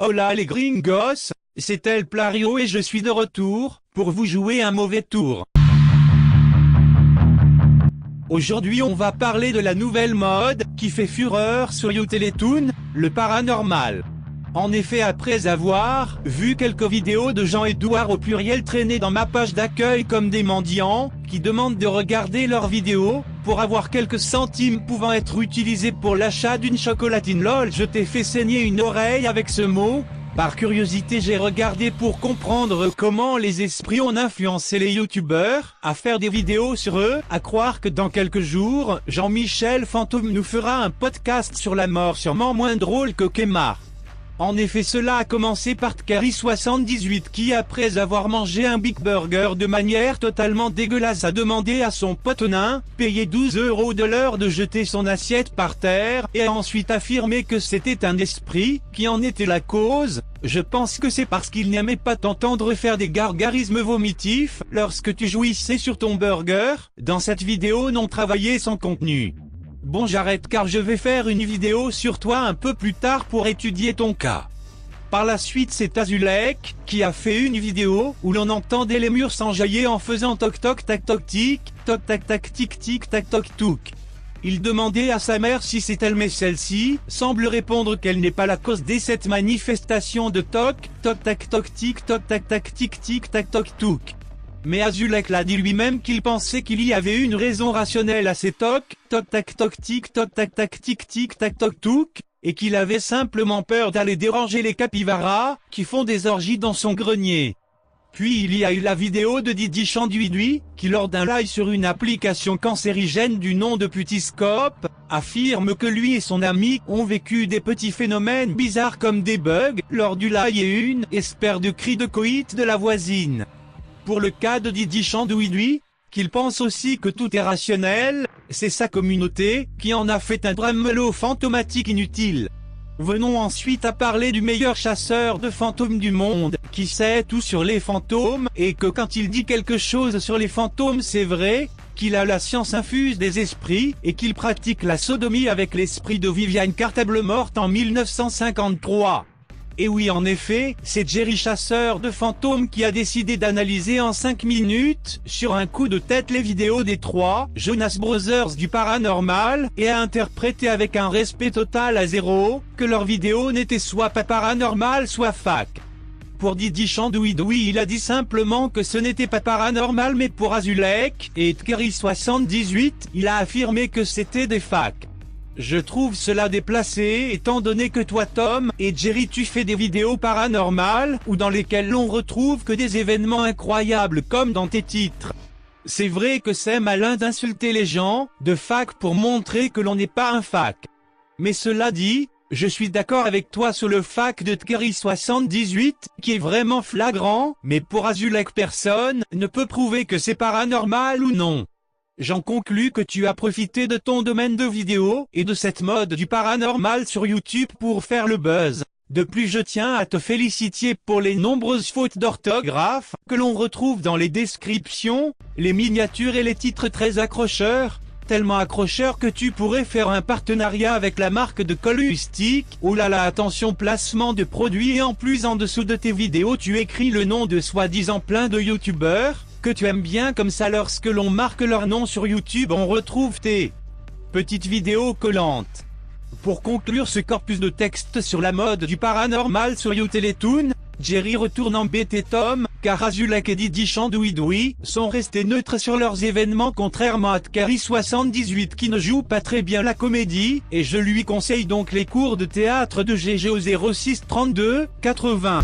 Hola les gringos, c'est El Plario et je suis de retour, pour vous jouer un mauvais tour. Aujourd'hui on va parler de la nouvelle mode, qui fait fureur sur YouTeletoon, le paranormal. En effet, après avoir vu quelques vidéos de Jean-Edouard au pluriel traîner dans ma page d'accueil comme des mendiants, qui demandent de regarder leurs vidéos, pour avoir quelques centimes pouvant être utilisés pour l'achat d'une chocolatine lol, je t'ai fait saigner une oreille avec ce mot. Par curiosité j'ai regardé pour comprendre comment les esprits ont influencé les youtubeurs, à faire des vidéos sur eux, à croire que dans quelques jours, Jean-Michel Fantôme nous fera un podcast sur la mort sûrement moins drôle que Kemar. En effet, cela a commencé par Tkari78 qui, après avoir mangé un Big Burger de manière totalement dégueulasse, a demandé à son pote nain, payé 12 € de l'heure, de jeter son assiette par terre, et a ensuite affirmé que c'était un esprit qui en était la cause. Je pense que c'est parce qu'il n'aimait pas t'entendre faire des gargarismes vomitifs lorsque tu jouissais sur ton burger. Dans cette vidéo non travaillée sans contenu. Bon, j'arrête car je vais faire une vidéo sur toi un peu plus tard pour étudier ton cas. Par la suite c'est Azulek, qui a fait une vidéo où l'on entendait les murs s'enjailler en faisant toc toc tac toc tic, toc tac tac tic tic tac toc touk. Il demandait à sa mère si c'est elle, mais celle-ci semble répondre qu'elle n'est pas la cause de cette manifestation de toc toc tac toc tic toc tac tac tic tic tac toc touk. Mais Azulek l'a dit lui-même qu'il pensait qu'il y avait une raison rationnelle à ces toc tac toc tic toc tac tac tic tic tac toc touk, et qu'il avait simplement peur d'aller déranger les capybaras, qui font des orgies dans son grenier. Puis il y a eu la vidéo de Didi Chanduidui, qui lors d'un live sur une application cancérigène du nom de Putiscope, affirme que lui et son ami ont vécu des petits phénomènes bizarres comme des bugs, lors du live et une espère de cri de coït de la voisine. Pour le cas de Didi Chanduidui, qu'il pense aussi que tout est rationnel, c'est sa communauté qui en a fait un dramelot fantomatique inutile. Venons ensuite à parler du meilleur chasseur de fantômes du monde, qui sait tout sur les fantômes, et que quand il dit quelque chose sur les fantômes c'est vrai, qu'il a la science infuse des esprits, et qu'il pratique la sodomie avec l'esprit de Viviane Cartable morte en 1953. Et oui, en effet, c'est Jerry Chasseur de fantômes qui a décidé d'analyser en 5 minutes, sur un coup de tête, les vidéos des 3 Jonas Brothers du paranormal, et a interprété avec un respect total à zéro, que leurs vidéos n'étaient soit pas paranormales soit fac. Pour Didi Chanduidui, il a dit simplement que ce n'était pas paranormal, mais pour Azulek et Tkari78, il a affirmé que c'était des facs. Je trouve cela déplacé étant donné que toi Tom et Jerry tu fais des vidéos paranormales ou dans lesquelles l'on retrouve que des événements incroyables comme dans tes titres. C'est vrai que c'est malin d'insulter les gens de fac pour montrer que l'on n'est pas un fac. Mais cela dit, je suis d'accord avec toi sur le fac de Tkari78 qui est vraiment flagrant, mais pour Azulek personne ne peut prouver que c'est paranormal ou non. J'en conclus que tu as profité de ton domaine de vidéo et de cette mode du paranormal sur YouTube pour faire le buzz. De plus, je tiens à te féliciter pour les nombreuses fautes d'orthographe que l'on retrouve dans les descriptions, les miniatures et les titres très accrocheurs, tellement accrocheurs que tu pourrais faire un partenariat avec la marque de Colustic. Oh là là, attention, placement de produits, et en plus en dessous de tes vidéos tu écris le nom de soi-disant plein de youtubeurs que tu aimes bien, comme ça lorsque l'on marque leur nom sur YouTube on retrouve tes petites vidéos collantes. Pour conclure ce corpus de texte sur la mode du paranormal sur YouTeletoon, Jerry retourne embêter Tom, car Azulek et Didi Chanduidui sont restés neutres sur leurs événements contrairement à Tkari78 qui ne joue pas très bien la comédie, et je lui conseille donc les cours de théâtre de GG au 06 32 80.